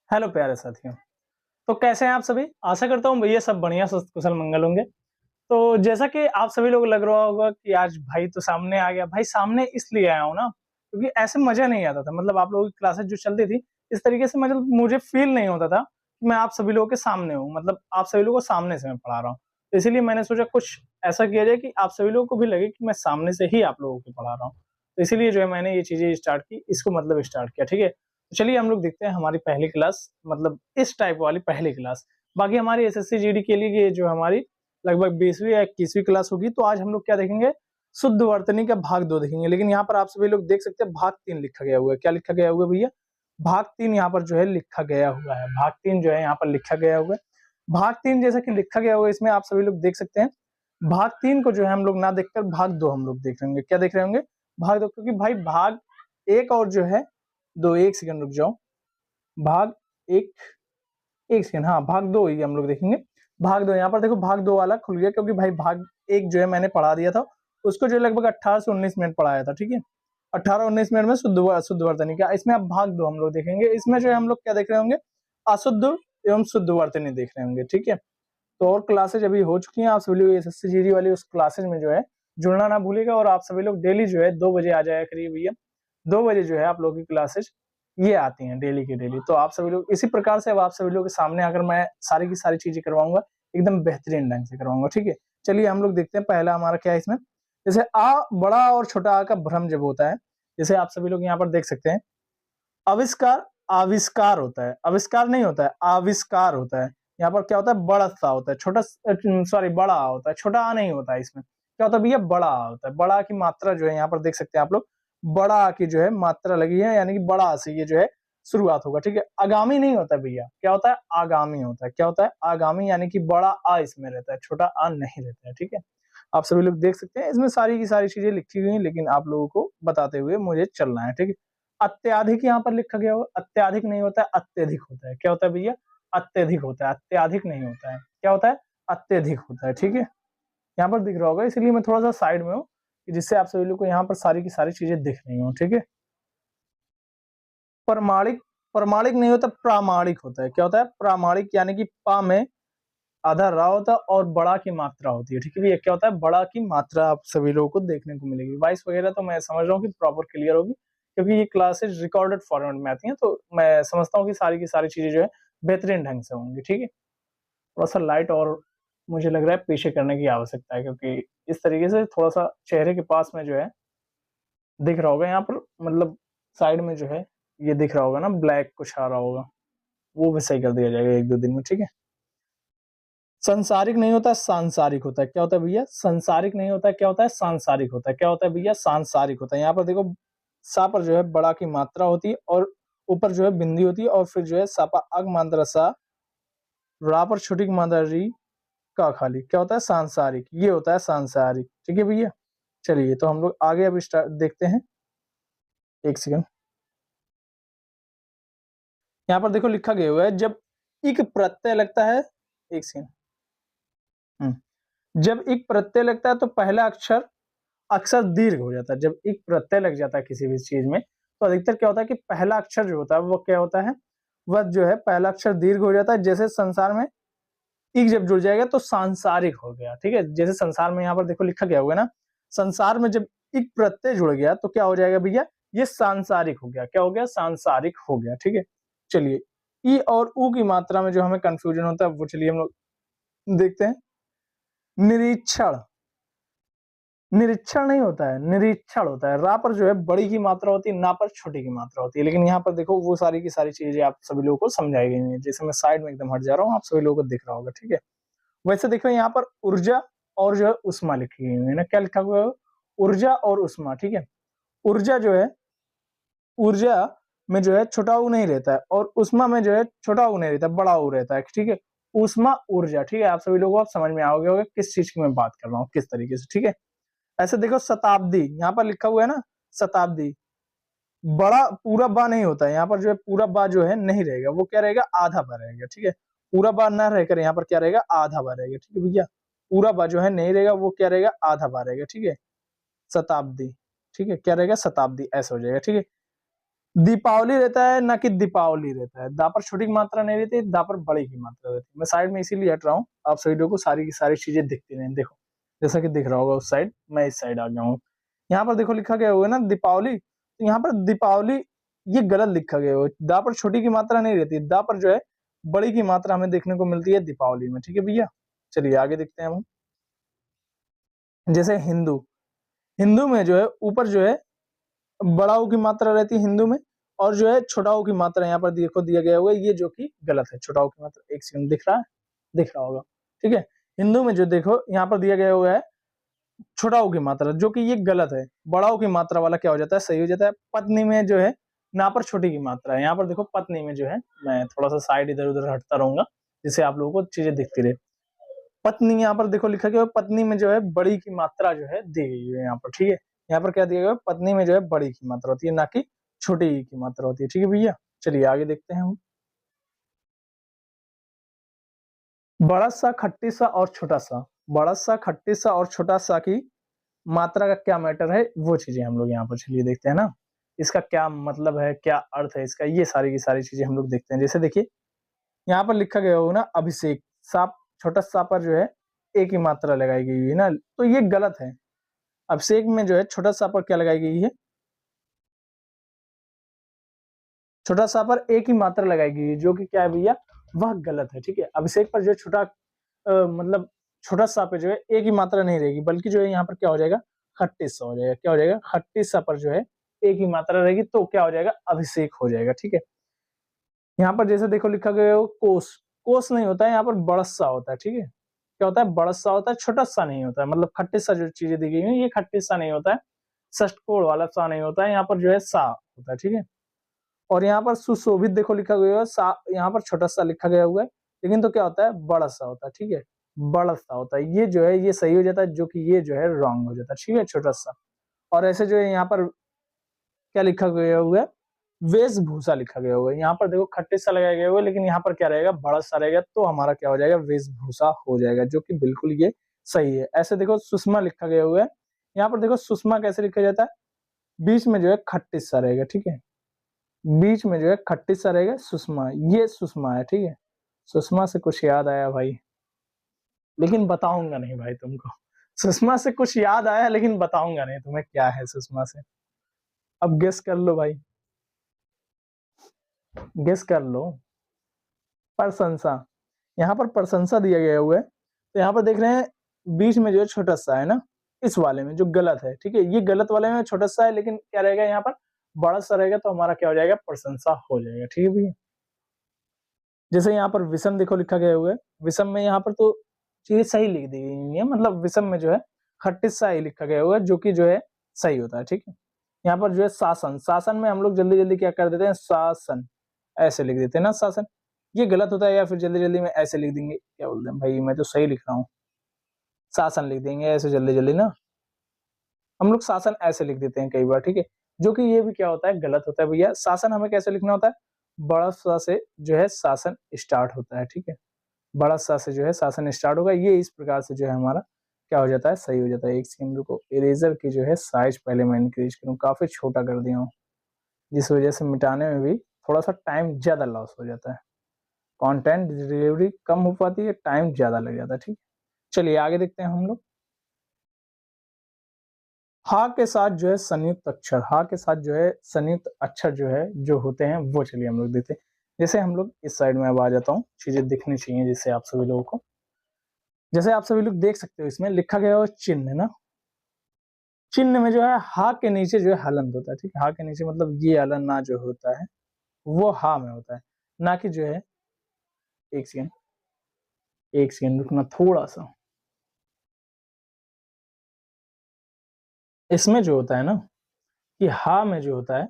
Hello प्यारे साथियों। तो कैसे हैं आप सभी? आशा करता हूँ भैया सब बढ़िया स्वस्थ कुशल मंगल होंगे। तो जैसा कि आप सभी लोग लग रहा होगा कि आज भाई तो सामने आ गया। भाई सामने इसलिए आया हूँ ना, क्योंकि ऐसे मज़ा नहीं आता था। मतलब आप लोगों की क्लासेस जो चलती थी, इस तरीके से मतलब मुझे फ़ील नहीं होता था कि मैं आप सभी लोगों के सामने हूँ। मतलब आप सभी लोगों को सामने से मैं पढ़ा रहा हूँ। तो इसीलिए मैंने सोचा कुछ ऐसा किया जाए कि आप सभी लोगों को भी लगे कि मैं सामने से ही आप लोगों को पढ़ा रहा हूँ। तो इसीलिए जो है मैंने ये चीज़ें स्टार्ट की, इसको मतलब स्टार्ट किया, ठीक है? तो चलिए हम लोग देखते हैं हमारी पहली क्लास, मतलब इस टाइप वाली पहली क्लास। बाकी हमारी एसएससी जीडी के लिए ये जो हमारी लगभग 20वीं या 21वीं क्लास होगी। तो आज हम लोग क्या देखेंगे? शुद्ध वर्तनी का भाग 2 देखेंगे। लेकिन यहाँ पर आप सभी लोग देख सकते हैं भाग 3 लिखा गया हुआ है। क्या लिखा गया हुआ है भैया? भाग 3 यहाँ पर जो है लिखा गया हुआ है। भाग 3 जो है यहाँ पर लिखा गया हुआ है। भाग 3 जैसा कि लिखा गया हुआ है, इसमें आप सभी लोग देख सकते हैं। भाग 3 को जो है हम लोग ना देखकर भाग 2 हम लोग देख रहे होंगे। क्या देख रहे होंगे? भाग 2, क्योंकि भाई भाग 1 और जो है 2, 1 सेकंड रुक जाओ। भाग 1, 1 सेकंड, हाँ, भाग 2 ही हम लोग देखेंगे। भाग 2 यहाँ पर देखो, भाग 2 वाला खुल गया, क्योंकि भाई भाग 1 जो है मैंने पढ़ा दिया था। उसको जो है लगभग 18 से 19 मिनट पढ़ाया था, ठीक है? 18-19 मिनट में शुद्ध वर्तनी का। इसमें अब भाग 2 हम लोग देखेंगे। इसमें जो है हम लोग क्या देख रहे होंगे? अशुद्ध एवं शुद्ध वर्तनी देख रहे होंगे, ठीक है? तो और क्लासेज अभी हो चुकी हैं। आप सभी लोग एसएससी जीडी वाली उस क्लासेज में जो है जुड़ना ना भूलिएगा। और आप सभी लोग डेली जो है 2 बजे आ जाया करिए भैया। 2 बजे जो है आप लोगों की क्लासेज ये आती हैं डेली की डेली। तो आप सभी लोग इसी प्रकार से अब आप सभी लोगों के सामने आकर मैं सारी की सारी चीज़ें करवाऊँगा, एकदम बेहतरीन ढंग से करवाऊँगा, ठीक है? चलिए हम लोग देखते हैं पहला हमारा क्या है इसमें। जैसे बड़ा और छोटा आ का भ्रम जब होता है, जैसे आप सभी लोग यहाँ पर देख सकते हैं, आविष्कार, आविष्कार होता है, आविष्कार नहीं होता है, आविष्कार होता है। यहाँ पर क्या होता है? बड़ा सा होता है, छोटा सॉरी बड़ा आ होता है, छोटा आ नहीं होता है इसमें। क्या होता है भैया? बड़ा आ होता है। बड़ा की मात्रा जो है यहाँ पर देख सकते हैं आप लोग, बड़ा आ की जो है मात्रा लगी है, यानी कि बड़ा आ से ये जो है शुरुआत होगा, ठीक है? आगामी नहीं होता है भैया, क्या होता है? आगामी होता है। क्या होता है? आगामी, यानी कि बड़ा आ इसमें रहता है, छोटा आ नहीं रहता है, ठीक है? आप सभी लोग देख सकते हैं, इसमें सारी की सारी चीज़ें लिखी हुई हैं, लेकिन आप लोगों को बताते हुए मुझे चलना है, ठीक है? अत्याधिक यहाँ पर लिखा गया होगा, अत्याधिक नहीं होता है, अत्यधिक होता है। क्या होता है भैया? अत्यधिक होता है, अत्याधिक नहीं होता है। क्या होता है? अत्यधिक होता है, ठीक है? यहाँ पर दिख रहा होगा, इसलिए मैं थोड़ा-सा साइड में हूँ, कि जिससे आप सभी लोग को यहाँ पर सारी की सारी चीज़ें दिख रही हों, ठीक है? प्रमाणिक, प्रमाणिक नहीं होता, प्रामाणिक होता है। क्या होता है? प्रामाणिक, यानी कि पा में आधा रा होता है और बड़ा की मात्रा होती है, ठीक है भैया? क्या होता है? बड़ा की मात्रा आप सभी लोगों को देखने को मिलेगी। वॉइस वगैरह तो मैं समझ रहा हूँ कि प्रॉपर क्लियर होगी, क्योंकि ये क्लासेस रिकॉर्डेड फॉर्मेट में आती हैं, तो मैं समझता हूँ कि सारी की सारी चीज़ें जो है बेहतरीन ढंग से होंगी, ठीक है? थोड़ा-सा लाइट और मुझे लग रहा है पीछे करने की आवश्यकता है, क्योंकि इस तरीके से थोड़ा-सा चेहरे के पास में जो है दिख रहा होगा यहाँ पर, मतलब साइड में जो है ये दिख रहा होगा ना, ब्लैक कुछ आ रहा होगा, वो भी सही कर दिया जाएगा 1-2 दिन में, ठीक है? संसारिक नहीं होता है, सांसारिक होता है। क्या होता है भैया? संसारिक नहीं होता है, क्या होता है? सांसारिक होता है। क्या होता है भैया? सांसारिक होता है। यहाँ पर देखो, सा पर जो है बड़ा की मात्रा होती है और ऊपर जो है बिंदी होती है, और फिर जो है सा पर अग मात्रा सा, रा पर छोटी की मात्रा री, का खाली। क्या होता है? सांसारिक। ये होता है सांसारिक। ठीक है भैया? चलिए तो हम लोग आगे अब स्टार्ट देखते हैं। 1 सेकंड। यहाँ पर देखो लिखा गया हुआ है, जब इक प्रत्यय लगता है, 1 सेकंड। जब इक प्रत्यय लगता है तो पहला अक्षर अक्सर दीर्घ हो जाता है। जब एक प्रत्यय लग जाता है किसी भी चीज़ में, तो अधिकतर क्या होता है कि पहला अक्षर जो होता है वो क्या होता है? वह जो है पहला अक्षर दीर्घ हो जाता है। जैसे संसार में इक जब जुड़ जाएगा तो सांसारिक हो गया, ठीक है? जैसे संसार में यहाँ पर देखो लिखा गया हुआ है ना, संसार में जब इक प्रत्यय जुड़ गया तो क्या हो जाएगा भैया? ये सांसारिक हो गया। क्या हो गया? सांसारिक हो गया, ठीक है? चलिए, ई और ऊ की मात्रा में जो हमें कन्फ्यूजन होता है वो चलिए हम लोग देखते हैं। निरीक्षण, निरीक्षण नहीं होता है, निरीक्षण होता है। रा पर जो है बड़ी की मात्रा होती है, ना पर छोटी की मात्रा होती है। लेकिन यहाँ पर देखो वो सारी की सारी चीजें आप सभी लोगों को समझाई गई हैं। जैसे मैं साइड में एकदम हट जा रहा हूँ, आप सभी लोगों को दिख रहा होगा, ठीक है? वैसे देखो यहाँ पर ऊर्जा और जो है उष्मा लिखी गई है ना, क्या लिखा हुआ है? ऊर्जा और उष्मा, ठीक है? ऊर्जा जो है, ऊर्जा में जो है छोटा ऊ नहीं रहता है, और उष्मा में जो है छोटा ऊ नहीं रहता, बड़ा ऊ रहता है, ठीक है? उष्मा ऊर्जा, ठीक है? आप सभी लोगों को आप समझ में आओगे होगा किस चीज की मैं बात कर रहा हूँ, किस तरीके से, ठीक है? ऐसे देखो शताब्दी, यहाँ पर लिखा हुआ है ना, शताब्दी, बड़ा पूरा बा नहीं होता है, यहाँ पर जो है पूरा बा जो है नहीं रहेगा, वो क्या रहेगा? आधा बा रहेगा, ठीक है? पूरा बा ना रहकर यहाँ पर क्या रहेगा? आधा बा रहेगा, ठीक है भैया? पूरा बा जो है नहीं रहेगा, वो क्या रहेगा? आधा बा रहेगा, ठीक है? शताब्दी, ठीक है? क्या रहेगा? शताब्दी, ऐसा हो जाएगा, ठीक है? दीपावली रहता है ना कि दीपावली रहता है। दा पर छोटी की मात्रा नहीं रहती, दा पर बड़ी की मात्रा रहती है। मैं साइड में इसीलिए हट रहा हूँ, आप सभी लोगों को सारी की सारी चीजें दिखती रहें। देखो, जैसा कि दिख रहा होगा उस साइड, मैं इस साइड आ गया हूँ। यहाँ पर देखो लिखा गया हुआ है ना दीपावली, तो यहाँ पर दीपावली ये गलत लिखा गया हुआ है। दा पर छोटी की मात्रा नहीं रहती, दा पर जो है बड़ी की मात्रा हमें देखने को मिलती है दीपावली में। ठीक है भैया, चलिए आगे देखते हैं हम। जैसे हिंदू, हिंदू में जो है ऊपर जो है बड़ा ऊ की मात्रा रहती है हिंदू में, और जो है छोटा ऊ की मात्रा यहाँ पर देखो दिया गया हुआ है, ये जो कि गलत है। छोटा ऊ की मात्रा, एक सेकंड, दिख रहा है? दिख रहा होगा, ठीक है। हिंदू में जो देखो यहाँ पर दिया गया हुआ है छोटा ऊ की मात्रा, जो कि ये गलत है। बड़ा ऊ की मात्रा वाला क्या हो जाता है, सही हो जाता है। पत्नी में जो है ना पर छोटी की मात्रा है, यहाँ पर देखो पत्नी में जो है, मैं थोड़ा सा साइड इधर उधर हटता रहूंगा जिससे आप लोगों को चीजें दिखती रहे। पत्नी यहाँ पर देखो लिखा गया है, पत्नी में जो है बड़ी की मात्रा जो है दी गई है यहाँ पर, ठीक है। यहाँ पर क्या दिया गया है, पत्नी में जो है बड़ी की मात्रा होती है, ना कि छोटी की मात्रा होती है। ठीक है भैया, चलिए आगे देखते हैं हम। बड़ा सा, खट्टी सा और छोटा सा, बड़ा सा, खट्टी सा और छोटा सा की मात्रा का क्या मैटर है, वो चीजें हम लोग यहाँ पर चलिए देखते हैं ना। इसका क्या मतलब है, क्या अर्थ है इसका, ये सारी की सारी चीजें हम लोग देखते हैं। जैसे देखिए यहाँ पर लिखा गया हो ना अभिषेक, सा छोटा सा पर जो है एक ही मात्रा लगाई गई है ना, तो ये गलत है। अभिषेक में जो है छोटा सा पर क्या लगाई गई है, छोटा सा पर एक ही मात्रा लगाई गई है, जो कि क्या है भैया, वह गलत है। ठीक है, अभिषेक पर जो छोटा मतलब छोटा सा पे जो है एक ही मात्रा नहीं रहेगी, बल्कि जो है यहाँ पर क्या हो जाएगा, खट्टी सा हो जाएगा। क्या हो जाएगा, खट्टी सा पर जो है एक ही मात्रा रहेगी, तो क्या हो जाएगा, अभिषेक हो जाएगा। ठीक है, यहाँ पर जैसे देखो लिखा गया हो कोस, कोस नहीं होता है, यहाँ पर बड़सा होता है। ठीक है, क्या होता है, बड़सा होता है, छोटा सा नहीं होता है। मतलब खट्टी सा जो चीजें दी गई है, ये खट्टी सा नहीं होता है, षष्टकोण वाला सा नहीं होता है, यहाँ पर जो है सा होता है। ठीक है, और यहाँ पर सुशोभित देखो लिखा गया है, सा यहाँ पर छोटा सा लिखा गया हुआ है, लेकिन तो क्या होता है, बड़ा सा होता है। ठीक है, बड़ा सा होता है, ये जो है ये सही हो जाता है, जो कि ये जो है रॉन्ग हो जाता है। ठीक है, छोटा सा। और ऐसे जो है यहाँ पर क्या लिखा गया हुआ है, वेशभूषा लिखा गया हुआ है। यहाँ पर देखो खट्टे सा लगाया गया हुआ है, लेकिन यहाँ पर क्या रहेगा, बड़ा सा रहेगा, तो हमारा क्या हो जाएगा, वेशभूषा हो जाएगा, जो कि बिल्कुल ये सही है। ऐसे देखो सुषमा लिखा गया हुआ है, यहाँ पर देखो सुषमा कैसे लिखा जाता है, बीच में जो है खट्टी सा रहेगा। ठीक है, बीच में जो है खट्टी सा रहेगा, सुषमा, ये सुषमा है। ठीक है, सुषमा से कुछ याद आया भाई, लेकिन बताऊंगा नहीं भाई तुमको। सुषमा से कुछ याद आया, लेकिन बताऊंगा नहीं तुम्हें क्या है सुषमा से। अब गेस कर लो भाई, गेस कर लो। प्रशंसा, यहाँ पर प्रशंसा दिया गया हुआ है, तो यहाँ पर देख रहे हैं बीच में जो है छोटा सा है ना, इस वाले में जो गलत है। ठीक है, ये गलत वाले में छोटा सा है, लेकिन क्या रहेगा यहाँ पर, बड़ा सा रहेगा, तो हमारा क्या हो जाएगा, प्रशंसा हो जाएगा। ठीक है भैया, जैसे यहाँ पर विषम देखो लिखा गया हुआ है, विषम में यहाँ पर तो चीजें सही लिख दी गई है, मतलब विषम में जो है खट्टिस सा ही लिखा गया हुआ है, जो कि जो है सही होता है। ठीक है, यहाँ पर जो है शासन, शासन में हम लोग जल्दी जल्दी क्या कर देते हैं, शासन ऐसे लिख देते हैं ना, शासन, ये गलत होता है। या फिर जल्दी जल्दी में ऐसे लिख देंगे, क्या बोलते हैं भाई, मैं तो सही लिख रहा हूँ, शासन लिख देंगे ऐसे जल्दी जल्दी ना, हम लोग शासन ऐसे लिख देते हैं कई बार। ठीक है, जो कि ये भी क्या होता है, गलत होता है भैया। शासन हमें कैसे लिखना होता है, बड़ा सा से जो है शासन स्टार्ट होता है। ठीक है, बड़ा सा से जो है शासन स्टार्ट होगा, ये इस प्रकार से जो है हमारा क्या हो जाता है, सही हो जाता है। एक सेकंड रुको, इरेजर की जो है साइज पहले मैं इंक्रीज करूँ, काफी छोटा कर दिया हूँ, जिस वजह से मिटाने में भी थोड़ा सा टाइम ज्यादा लॉस हो जाता है, कंटेंट डिलीवरी कम हो पाती है, टाइम ज्यादा लग जाता है। ठीक, चलिए आगे देखते हैं हम लोग। हा के साथ जो है संयुक्त अक्षर, हा के साथ जो है संयुक्त अक्षर जो है जो होते हैं, वो चलिए हम लोग देखते हैं। जैसे हम लोग इस साइड में अब आ जाता हूँ, चीजें दिखनी चाहिए जिससे आप सभी लोगों को। जैसे आप सभी लोग देख सकते हो, इसमें लिखा गया हो चिन्ह ना, चिन्ह में जो है हा के नीचे जो है हलंत होता है। ठीक है, हा के नीचे मतलब ये हलन ना जो होता है, वो हा में होता है, ना कि जो है, एक सेकंड, एक सेकंड रुकना थोड़ा सा। इसमें जो होता है ना, कि हा में जो होता है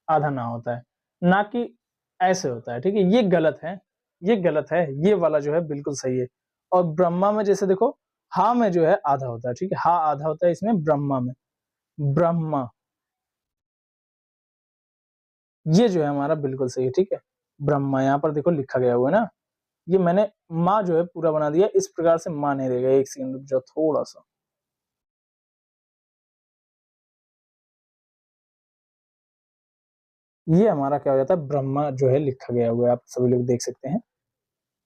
आधा ना होता है, ना कि ऐसे होता है। ठीक है, ये गलत है, ये गलत है, ये वाला जो है बिल्कुल सही है। और ब्रह्मा में जैसे देखो, हा में जो है आधा होता है। ठीक है, हा आधा होता है इसमें, ब्रह्मा में, ब्रह्मा, ये जो है हमारा बिल्कुल सही है। ठीक है, ब्रह्मा यहाँ पर देखो लिखा गया हुआ है ना, ये मैंने माँ जो है पूरा बना दिया, इस प्रकार से माँ नहीं रहेगा। एक सेकंड रुक जाओ थोड़ा सा, ये हमारा क्या हो जाता है, ब्रह्मा जो है लिखा गया हुआ है, आप सभी लोग देख सकते हैं।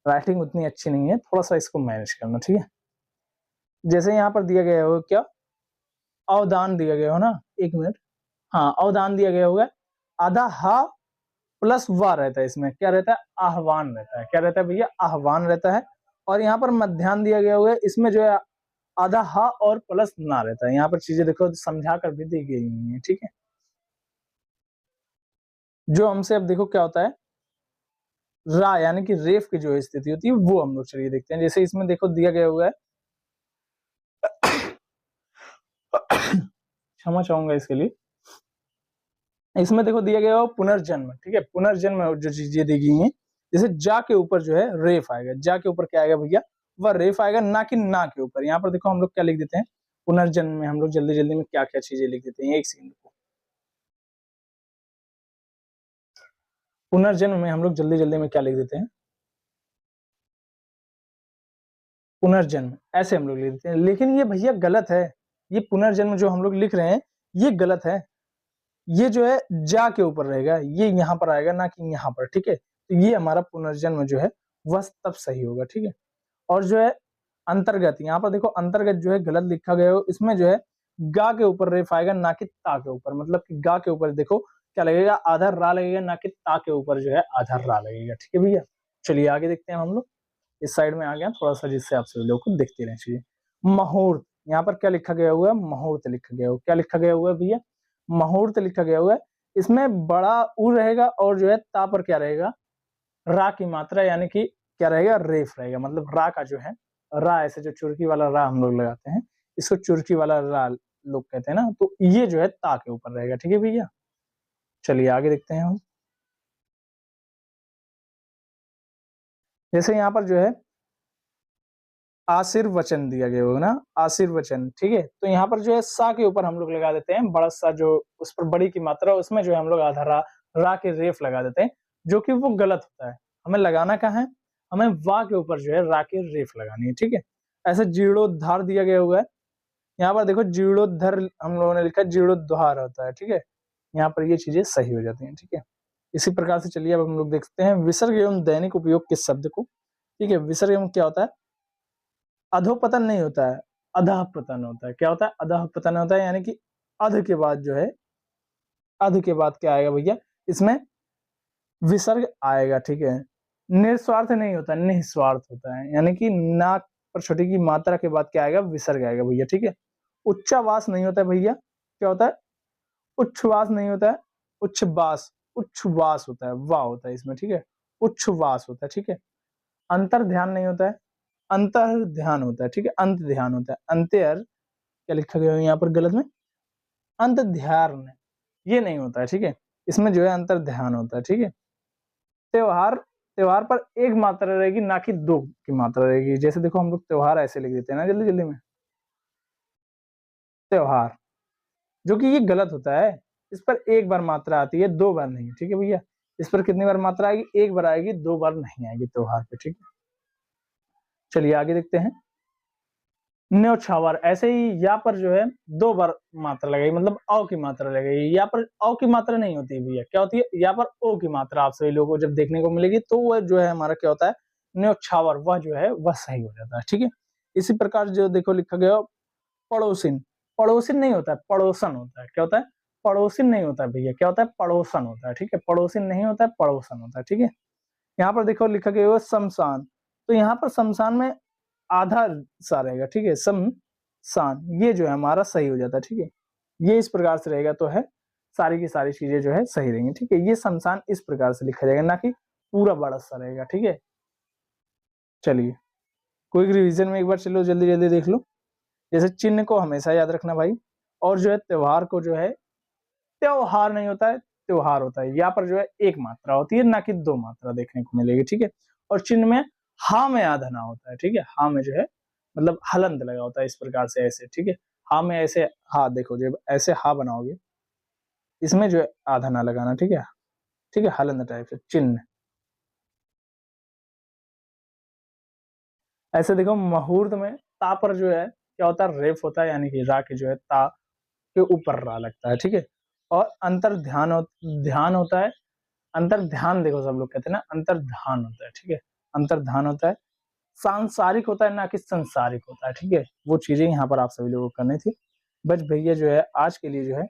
राइटिंग उतनी अच्छी नहीं है, थोड़ा सा इसको मैनेज करना, ठीक है। जैसे यहाँ पर दिया गया हो क्या, अवदान दिया गया हो ना, 1 मिनट, हाँ अवदान दिया गया होगा, आधा हा प्लस वाह रहता है, इसमें क्या रहता है, आह्वान रहता है, क्या रहता है भैया, आह्वान रहता है। और यहाँ पर मध्याह्न दिया गया हुआ है, इसमें जो है आधा हा और प्लस ना रहता है। यहाँ पर चीजें देखो समझा कर भी दी गई हुई है, ठीक है। जो हमसे अब देखो क्या होता है, रा यानी कि रेफ की जो स्थिति होती है वो हम लोग चलिए देखते हैं। जैसे इसमें देखो दिया गया हुआ है, क्षमा चाहूंगा इसके लिए। इसमें देखो दिया गया हो पुनर्जन्म, ठीक है, पुनर्जन्म जो चीजें दी गई हैं, जैसे जा के ऊपर जो है रेफ आएगा, जा के ऊपर क्या आएगा भैया, वह रेफ आएगा, ना कि ना के ऊपर। यहाँ पर देखो हम लोग क्या लिख देते हैं, पुनर्जन्म में हम लोग जल्दी जल्दी में क्या क्या चीजें लिख देते हैं, एक सेकंड को। पुनर्जन्म में हम लोग जल्दी जल्दी में क्या लिख देते हैं, पुनर्जन्म, ऐसे हम लोग लिख देते हैं। लेकिन ये भैया गलत है, ये पुनर्जन्म जो हम लोग लिख रहे हैं ये गलत है। ये जो है जा के ऊपर रहेगा, ये यहाँ पर आएगा, ना कि यहाँ पर, ठीक है। तो ये हमारा पुनर्जन्म जो है वह तब सही होगा, ठीक है। और जो है अंतर्गत, यहाँ पर देखो अंतर्गत जो है गलत लिखा गया हो, इसमें जो है गा के ऊपर रेफ आएगा, ना कि ता के ऊपर। मतलब कि गा के ऊपर देखो क्या लगेगा, आधा रा लगेगा, ना कि ता के ऊपर जो है आधा रा लगेगा, ठीक है भैया। चलिए आगे देखते हैं हम लोग। इस साइड में आ गया थोड़ा सा, जिससे आप सभी लोग को देखते रहना चाहिए। मुहूर्त, यहाँ पर क्या लिखा गया हुआ है, मुहूर्त लिखा गया हुआ, क्या लिखा गया हुआ है भैया, मुहूर्त लिखा गया हुआ है। इसमें बड़ा उ रहेगा और जो है ता पर क्या रहेगा, रा की मात्रा, यानी कि क्या रहेगा, रेफ रहेगा। मतलब रा का जो है, रा ऐसे जो चुरकी वाला रा हम लोग लगाते हैं, इसको चुरकी वाला रा लोग कहते हैं ना, तो ये जो है ता के ऊपर रहेगा, ठीक है भैया। चलिए आगे देखते हैं हम। जैसे यहाँ पर जो है आशीर्वचन दिया गया होगा ना, आशीर्वचन, ठीक है। तो यहाँ पर जो है सा के ऊपर हम लोग लगा देते हैं बड़ा सा, जो उस पर बड़ी की मात्रा, उसमें जो है हम लोग आधा रा के रेफ लगा देते हैं, जो कि वो गलत होता है। हमें लगाना कहाँ है, हमें वा के ऊपर जो है रा के रेफ लगानी है, ठीक है। ऐसे जीर्णोद्धार दिया गया हुआ है, यहाँ पर देखो जीर्णोद्धार हम लोगों ने लिखा, जीर्णोद्धार होता है, ठीक है। यहाँ पर ये चीजें सही हो जाती हैं, ठीक है। इसी प्रकार से चलिए अब हम लोग देखते हैं विसर्ग एवं दैनिक उपयोग किस शब्द को, ठीक है। विसर्ग एवं क्या होता है, अधोपतन नहीं होता है, अधः पतन होता है। क्या होता है, अधः पतन होता है, यानी कि अध के बाद जो है, अध के बाद क्या आएगा भैया, इसमें विसर्ग आएगा, ठीक है। निस्वार्थ नहीं होता, निस्वार्थ होता है, यानी कि नाक पर छोटी की मात्रा के बाद क्या आएगा, विसर्ग आएगा भैया, ठीक है। उच्चावास नहीं होता है भैया, क्या होता है, उच्छ्वास नहीं होता है, उच्छ्वास, उच्छ्वास होता है, वाह होता है इसमें, ठीक है। उच्छ्वास होता है, ठीक है। अंतर ध्यान नहीं होता है, अंतर ध्यान होता है, ठीक है। अंत ध्यान होता है, अंतर क्या लिखा गया है यहाँ पर गलत में, अंत ध्यान, ये नहीं होता है, ठीक है। इसमें जो है अंतर ध्यान होता है, ठीक है। त्योहार, त्योहार पर एक मात्रा रहेगी, ना कि दो की मात्रा रहेगी। जैसे देखो हम लोग त्योहार ऐसे लिख देते हैं ना जल्दी जल्दी में, त्योहार, जो कि ये गलत होता है। इस पर एक बार मात्रा आती है, दो बार नहीं, ठीक है भैया। इस पर कितनी बार मात्रा आएगी, एक बार आएगी, दो बार नहीं आएगी त्योहार पे, ठीक है। चलिए आगे देखते हैं। न्योछावर, ऐसे ही यहाँ पर जो है दो बार मात्रा लगेगी, मतलब औ की मात्रा लगेगी। यहाँ पर औ की मात्रा नहीं होती है भैया, क्या होती है, यहाँ पर ओ की मात्रा आप सभी लोगों को जब देखने को मिलेगी, तो वह जो है हमारा क्या होता है, न्योछावर, वह जो है वह सही हो जाता है, ठीक है। इसी प्रकार जो देखो लिखा गया पड़ोसिन, पड़ोसिन नहीं होता है, पड़ोसन होता है। क्या होता है, पड़ोसिन नहीं होता है भैया, क्या होता है, पड़ोसन होता है, ठीक है। पड़ोसिन नहीं होता है, पड़ोसन होता है, ठीक है। यहाँ पर देखो लिखा गया है शमशान, तो यहाँ पर शमशान में आधा सा रहेगा, ठीक है, शमशान, ये जो है हमारा सही हो जाता है, ठीक है। ये इस प्रकार से रहेगा तो है सारी की सारी चीजें जो है सही रहेंगी, ठीक है। ये शमशान इस प्रकार से लिखा जाएगा, ना कि पूरा बड़ा सा रहेगा, ठीक है। चलिए क्विक रिवीजन में एक बार चलो जल्दी जल्दी देख लो। जैसे चिन्ह को हमेशा याद रखना भाई, और जो है त्योहार को जो है त्योहार नहीं होता है, त्योहार होता है। यहाँ पर जो है एक मात्रा होती है, ना कि दो मात्रा देखने को मिलेगी, ठीक है। और चिन्ह में हा में आधा ना होता है, ठीक है। हा में जो है मतलब हलंत लगा होता है, इस प्रकार से ऐसे, ठीक है। हा में ऐसे, हा देखो जब ऐसे हा बनाओगे, इसमें जो है आधा ना लगाना, ठीक है, ठीक है, हलंत टाइप से चिन्ह। ऐसे देखो मुहूर्त में ता पर जो है क्या होता है, रेफ होता है, यानी कि रा के जो है ता के ऊपर रा लगता है, ठीक है। और ध्यान होता है। अंतर्ध्यान देखो सब लोग कहते हैं ना, अंतर्ध्यान होता है, ठीक है? अंतर्ध्यान होता है। सांसारिक होता है ना कि संसारिक होता है, ठीक है? वो चीजें यहाँ पर आप सभी लोगों को करनी थी। बस भैया जो है आज के लिए जो है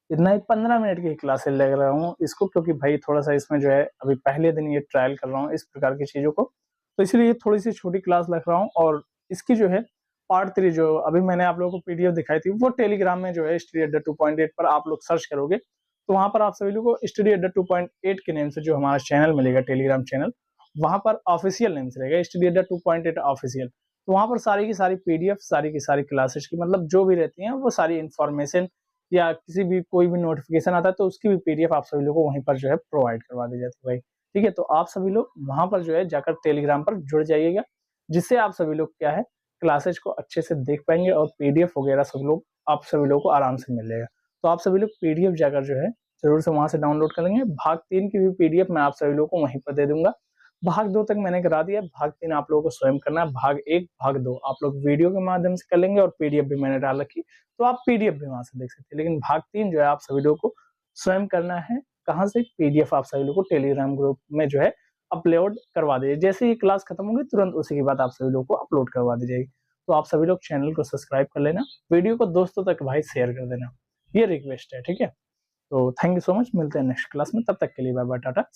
इतना ही 15 मिनट की क्लासेस ले रहा हूँ इसको, क्योंकि भाई थोड़ा-सा इसमें जो है अभी पहले दिन ये ट्रायल कर रहा हूँ इस प्रकार की चीज़ों को, तो इसलिए थोड़ी-सी छोटी क्लास रख रहा हूँ। और इसकी जो है पार्ट 3 जो अभी मैंने आप लोगों को पीडीएफ दिखाई थी, वो टेलीग्राम में जो है स्टडी अड्डा 2.8 पर आप लोग सर्च करोगे, तो वहाँ पर आप सभी लोगों को स्टडी अड्डा 2.8 के नेम से जो हमारा चैनल मिलेगा टेलीग्राम चैनल, वहाँ पर ऑफिशियल नेम से रहेगा स्टडी अड्डा 2.8 ऑफिशियल। तो वहाँ पर सारी की सारी पीडीएफ, सारी की सारी क्लासेस की मतलब जो भी रहती हैं, वो सारी इन्फॉर्मेशन या किसी भी कोई भी नोटिफिकेशन आता है तो उसकी भी पीडीएफ आप सभी लोगों को वहीं पर जो है प्रोवाइड करवा दी जाती है भाई। ठीक है? तो आप सभी लोग वहाँ पर जो है जाकर टेलीग्राम पर जुड़ जाइएगा, जिससे आप सभी लोग क्या है क्लासेस को अच्छे से देख पाएँगे और पीडीएफ वगैरह सब लोग आप सभी लोगों को आराम से मिल जाएगा। तो आप सभी लोग पीडीएफ जाकर जो है ज़रूर से वहाँ से डाउनलोड कर लेंगे। भाग 3 की भी पीडीएफ मैं आप सभी लोगों को वहीं पर दे दूँगा। भाग 2 तक मैंने करा दिया, भाग 3 आप लोगों को स्वयं करना है। भाग 1, भाग 2 आप लोग वीडियो के माध्यम से कर लेंगे और पीडीएफ भी मैंने डाल रखी, तो आप पीडीएफ भी वहाँ से देख सकते हैं। लेकिन भाग 3 जो है आप सभी लोगों को स्वयं करना है। कहाँ से? पीडीएफ आप सभी लोगों को टेलीग्राम ग्रुप में जो है अपलोड करवा दीजिए। जैसे ही क्लास खत्म होगी तुरंत उसी के बाद आप सभी लोगों को अपलोड करवा दी जाएगी। तो आप सभी लोग चैनल को सब्सक्राइब कर लेना, वीडियो को दोस्तों तक भाई शेयर कर देना। ये रिक्वेस्ट है, ठीक है? तो थैंक यू सो मच, मिलते हैं नेक्स्ट क्लास में, तब तक के लिए बाय बाय, टाटा।